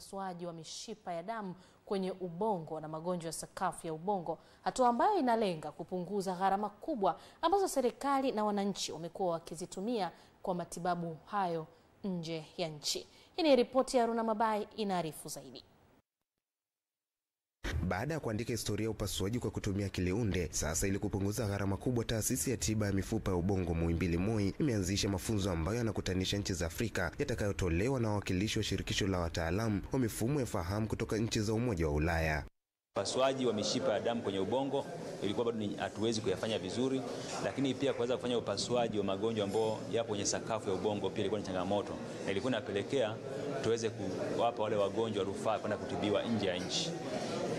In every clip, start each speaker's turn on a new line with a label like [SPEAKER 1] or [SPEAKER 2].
[SPEAKER 1] upasuaji wa mishipa ya damu kwenye ubongo na magonjwa ya sakafu ya ubongo, hatua ambayo inalenga kupunguza gharama kubwa ambazo serikali na wananchi wamekuwa wakizitumia kwa matibabu hayo nje ya nchi. Hii ni ripoti ya Runa Mabai, inaarifu zaidi.
[SPEAKER 2] Baada ya kuandika historia ya upasuaji kwa kutumia kiliunde, sasa ili kupunguza gharama kubwa, taasisi ya tiba ya mifupa ya ubongo Muhimbili MOI imeanzisha mafunzo ambayo yanakutanisha nchi za Afrika yatakayotolewa na wawakilishi wa shirikisho la wataalamu wa mifumo ya fahamu kutoka nchi za Umoja wa Ulaya.
[SPEAKER 3] Upasuaji wa mishipa ya damu kwenye ubongo ilikuwa bado hatuwezi kuyafanya vizuri, lakini pia kuweza kufanya upasuaji wa magonjwa ambayo yapo kwenye sakafu ya ubongo pia ilikuwa ni changamoto, na ilikuwa inapelekea tuweze kuwapa wale wagonjwa rufaa kwenda kutibiwa nje ya nchi.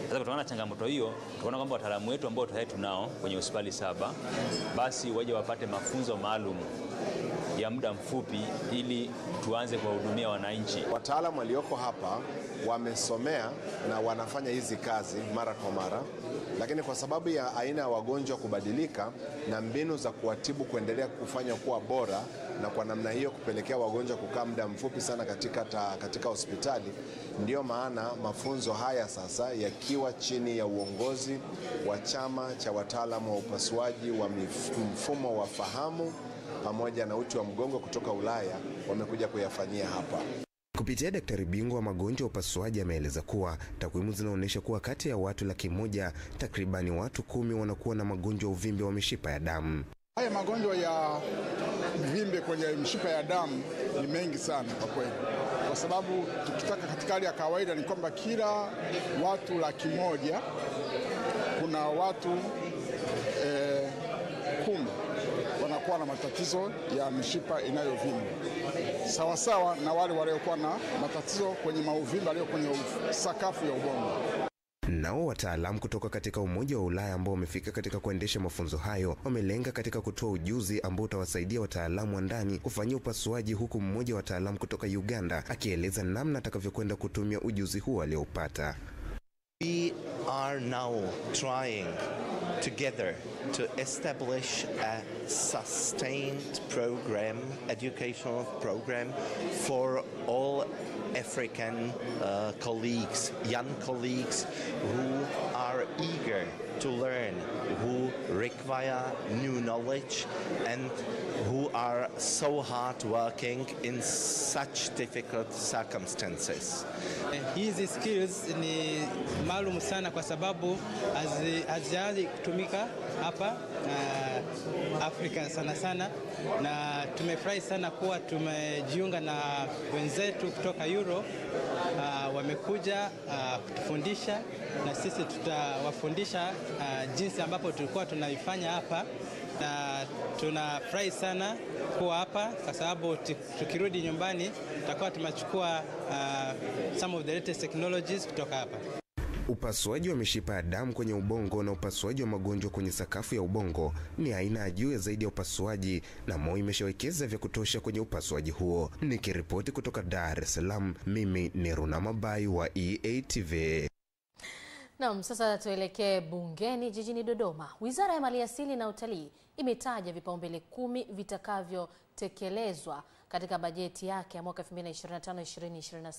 [SPEAKER 3] Sasa kutokana na changamoto hiyo, tunaona kwamba wataalamu wetu ambao tayari tunao kwenye hospitali 7 basi waje wapate mafunzo maalum ya muda mfupi ili tuanze kuwahudumia wananchi.
[SPEAKER 4] Wataalamu walioko hapa wamesomea na wanafanya hizi kazi mara kwa mara, lakini kwa sababu ya aina ya wagonjwa kubadilika na mbinu za kuwatibu kuendelea kufanya kuwa bora, na kwa namna hiyo kupelekea wagonjwa kukaa muda mfupi sana katika hospitali, ndio maana mafunzo haya sasa yakiwa chini ya uongozi wa chama cha wataalamu wa upasuaji wa mfumo wa fahamu pamoja na uti wa mgongo kutoka Ulaya wamekuja kuyafanyia hapa.
[SPEAKER 2] Kupitia daktari bingwa wa magonjwa ya upasuaji ameeleza kuwa takwimu zinaonyesha kuwa kati ya watu 100,000 takribani watu 10 wanakuwa na magonjwa ya uvimbe wa mishipa ya damu.
[SPEAKER 5] Haya magonjwa ya uvimbe kwenye mishipa ya damu ni mengi sana kwa kweli, kwa sababu tukitaka katika hali ya kawaida ni kwamba kila watu 100,000 kuna watu 10 wanakuwa na matatizo ya mishipa inayovimba, sawasawa na wale waliokuwa na matatizo kwenye mauvimbe yaliyo kwenye sakafu ya ubongo.
[SPEAKER 2] Nao wataalamu kutoka katika Umoja wa Ulaya ambao wamefika katika kuendesha mafunzo hayo wamelenga katika kutoa ujuzi ambao utawasaidia wataalamu wa ndani kufanyia upasuaji, huku mmoja wa wataalamu kutoka Uganda akieleza namna atakavyokwenda kutumia ujuzi huo aliopata.
[SPEAKER 6] We are now trying together to establish a sustained program, educational program for all African colleagues, young colleagues who are eager to learn, who require new knowledge and who are so hard working in such difficult circumstances.
[SPEAKER 7] Hizi skills ni maalum sana kwa sababu hazijawahi kutumika hapa Afrika sana, na tumefurahi sana kuwa tumejiunga na wenzetu kutoka Europe. Wamekuja kutufundisha na sisi tutawafundisha jinsi ambapo tulikuwa tunaifanya hapa, na tunafurahi sana kuwa hapa kwa sababu tukirudi nyumbani tutakuwa tumechukua some of the latest technologies kutoka hapa.
[SPEAKER 2] Upasuaji wa mishipa ya damu kwenye ubongo na upasuaji wa magonjwa kwenye sakafu ya ubongo ni aina ya juu zaidi ya upasuaji, na MOI imeshawekeza vya kutosha kwenye upasuaji huo. Nikiripoti kutoka Dar es Salaam, mimi ni Runa Mabai wa EATV.
[SPEAKER 1] Naam, sasa tuelekee bungeni jijini Dodoma. Wizara ya Maliasili na Utalii imetaja vipaumbele 10 vitakavyotekelezwa katika bajeti yake ya mwaka 2025-2026.